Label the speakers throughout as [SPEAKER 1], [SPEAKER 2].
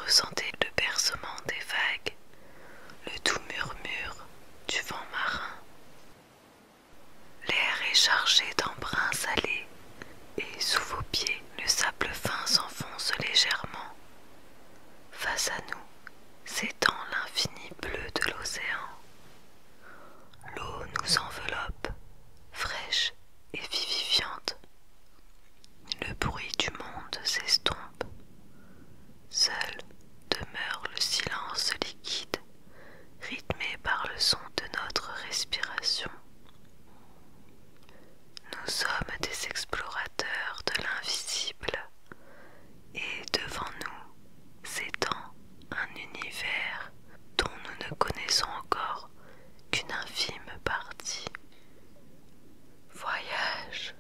[SPEAKER 1] ressentez le bercement des vagues, le doux murmure du vent marin. L'air est chargé d'embrun salé et sous vos pieds, le sable fin s'enfonce légèrement. Face à nous s'étend l'infini bleu de l'océan. L'eau nous enveloppe, fraîche et vivifiante. Le bruit du monde s'estompe. Seul demeure le silence liquide, rythmé par le son de notre respiration. Nous sommes des explorateurs de l'invisible, et devant nous s'étend un univers dont nous ne connaissons encore qu'une infime partie. Voyage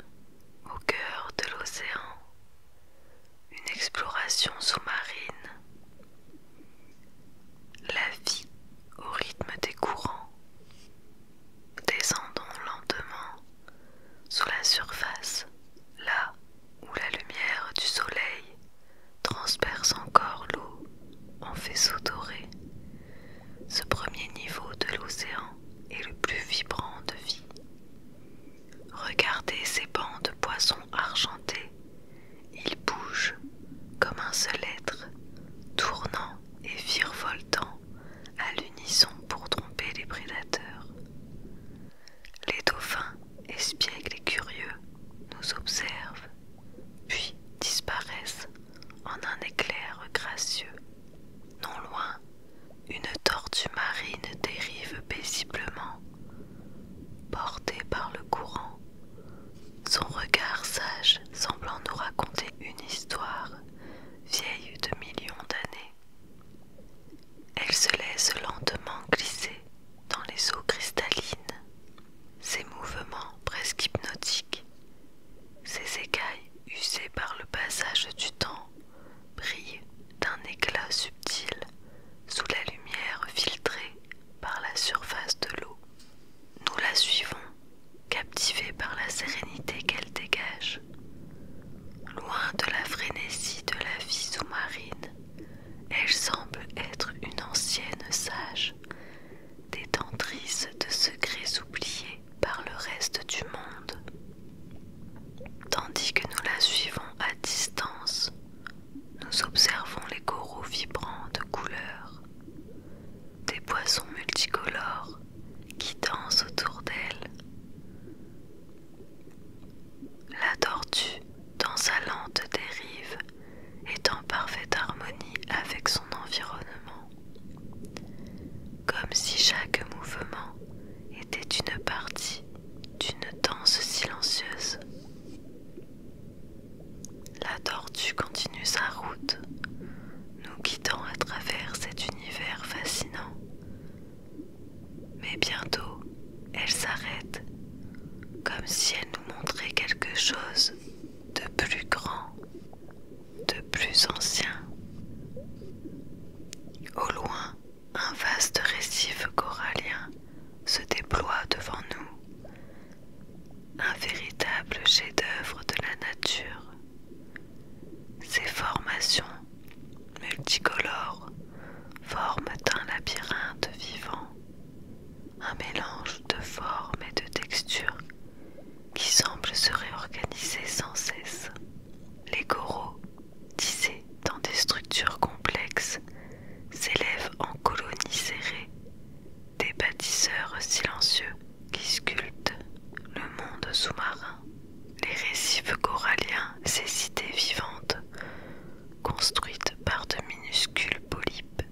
[SPEAKER 1] au cœur de l'océan, une exploration sous-marine, la vie au rythme des courants. Descendons lentement sous la surface, là où la lumière du soleil transperce encore l'eau en faisceaux dorés. Ce premier niveau de l'océan est le plus vibrant de vie. Regardez ces bancs de poissons argentés. Ils bougent comme un seul être, tournant et virevoltant à l'unisson pour tromper les prédateurs. Les dauphins, espiègles et curieux, nous observent, puis disparaissent en un éclair gracieux. Non loin, une tortue marine dérive paisiblement, portée par le courant, son regard sage semblant nous raconter une histoire vieille de millions d'années. Elle se laisse lentement glisser dans les eaux cristallines, ses mouvements presque hypnotiques, ses écailles usées par le passage du temps brillent d'un éclat subtil sous la lumière filtrée par la surface de l'eau. Nous la suivons, captivés par la sérénité qu'elle dégage. Loin de la frénésie de la vie sous-marine, elle semble être une ancienne sage, détentrice de secrets oubliés par le reste du monde. Tandis que nous la suivons à distance, nous observons les coraux vibrants de couleurs, des poissons multicolores qui dansent autour d'elle. La tortue, dans sa lente dérive, est en parfaite harmonie avec son environnement, comme si chaque mouvement était une partie d'une danse silencieuse. La tortue continue sa route, nous guidant à travers cet univers fascinant. Mais bientôt, elle s'arrête, comme si elle nous montrait quelque chose de plus grand, de plus ancien. Au loin, un vaste récif corallien se déploie devant nous, un véritable chef-d'œuvre de la nature. Ces formations multicolores forment un labyrinthe vivant, un mélange de formes et de textures qui semble se réorganiser sans cesse. Les coraux, tissés dans des structures complexes, s'élèvent en colonies serrées, des bâtisseurs silencieux qui sculptent le monde sous-marin. Les récifs coralliens, ces cités vivantes, construites par de minuscules polypes,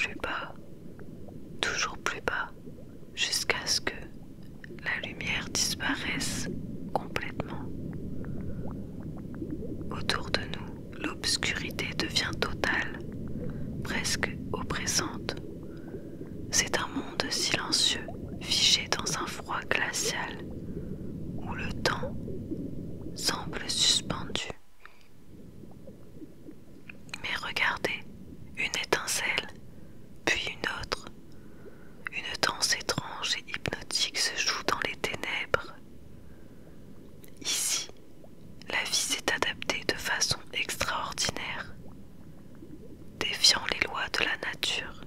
[SPEAKER 1] plus bas, toujours plus bas, jusqu'à ce que la lumière disparaisse complètement. Autour de nous, l'obscurité devient totale, presque oppressante. C'est un monde silencieux, figé dans un froid glacial, où le temps semble suspendu. Mais regardez, une étincelle, puis une autre. Une danse étrange et hypnotique se joue dans les ténèbres. Ici, la vie s'est adaptée de façon extraordinaire, défiant les lois de la nature.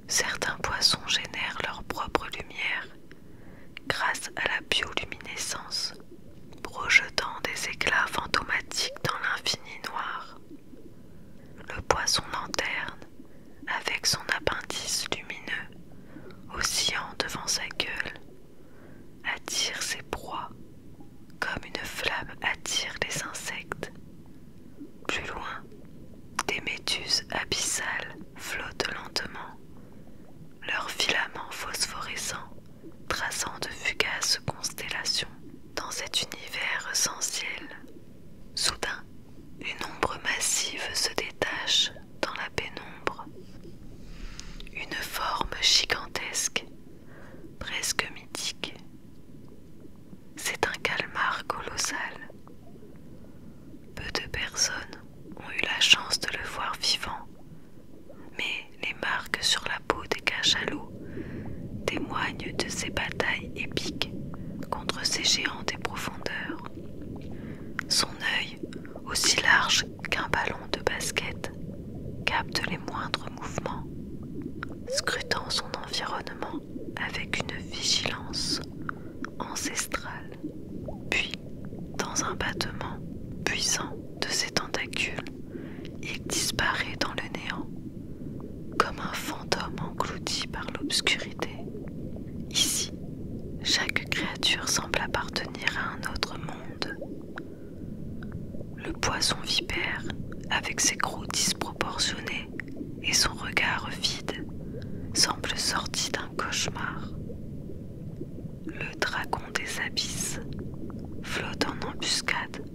[SPEAKER 1] Certains poissons génèrent leur propre lumière grâce à la bioluminescence, projetant des éclats fantomatiques dans l'infini noir. Le poisson lanterne, avec son appendice lumineux, oscillant devant sa gueule, attire ses proies comme une flamme attire les insectes. Plus loin, des méduses abyssales flottent lentement, leurs filaments phosphorescents traçant de fugaces constellations dans cet univers sans ciel. Soudain, une ombre massive se détache dans la pénombre. Une forme gigantesque, presque mythique. C'est un calmar colossal. Peu de personnes ont eu la chance de le voir vivant, mais les marques sur la peau des cachalots témoignent de ses batailles épiques contre ces géants des profondeurs. Son œil, aussi large qu'un ballon de basket, capte les moindres mouvements, scrutant son environnement avec une vigilance ancestrale. Puis, dans un battement puissant de ses tentacules, il disparaît dans le néant, comme un fantôme englouti par l'obscurité. Ici, chaque créature semble appartenir à un autre monde. Le poisson vipère, avec ses crocs disproportionnés et son regard vide, semble sorti d'un cauchemar. Le dragon des abysses flotte en embuscade,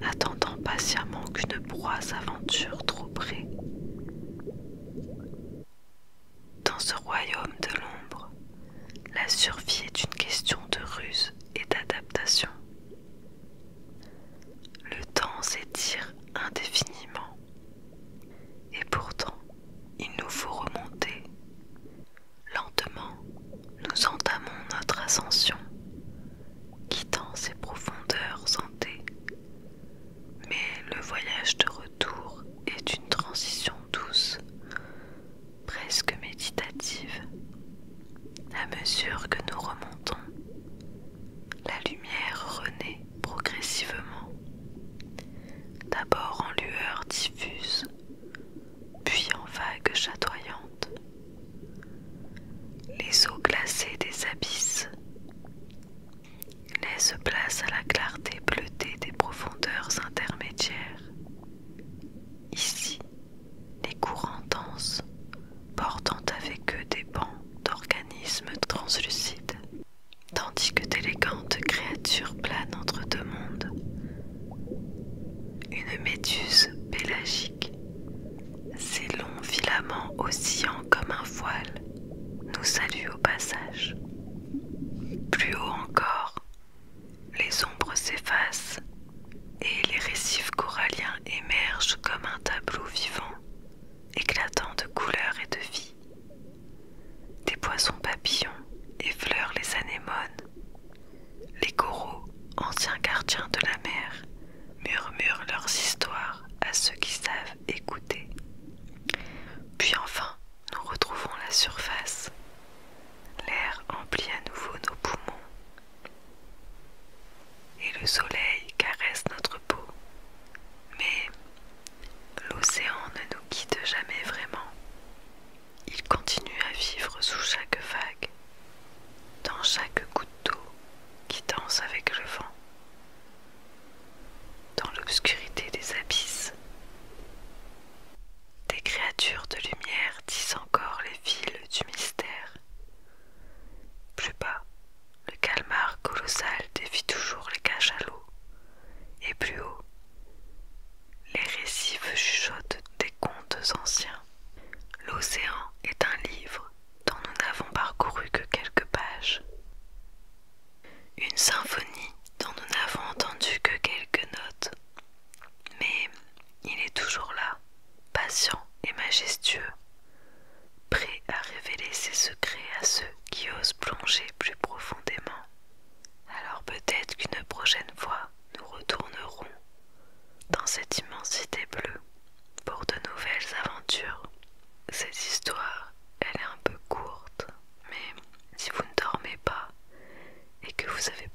[SPEAKER 1] attendant patiemment qu'une proie s'aventure trop près. Dans ce royaume de l'ombre, la survie est une question de ruse et d'adaptation. Le temps s'étire indéfiniment, et pourtant, il nous faut remonter. Lentement, nous entamons notre ascension, quittant ces profondeurs hantées. Mais le voyage de retour est une transition douce, presque méditative. À mesure que nous remontons, la lumière renaît progressivement, d'abord en lueur diffuse, puis en vagues chatoyantes. Les eaux glacées des abysses laissent place à la clarté bleutée des profondeurs intermédiaires. Ici, les courants dansent, portant avec eux des bancs d'organismes translucides, tandis que d'élégantes créatures planent entre deux mondes. Une méduse pélagique, ses longs filaments oscillant comme un voile, nous salue au passage. Plus haut encore, les ombres s'effacent et les récifs coralliens émergent comme un tableau vivant, éclatant de couleurs et de vie. Des poissons papillons effleurent les anémones. Les coraux, anciens gardiens de la mer, murmurent leurs histoires à ceux qui savent écouter. Puis enfin, nous cette histoire, elle est un peu courte, mais si vous ne dormez pas et que vous avez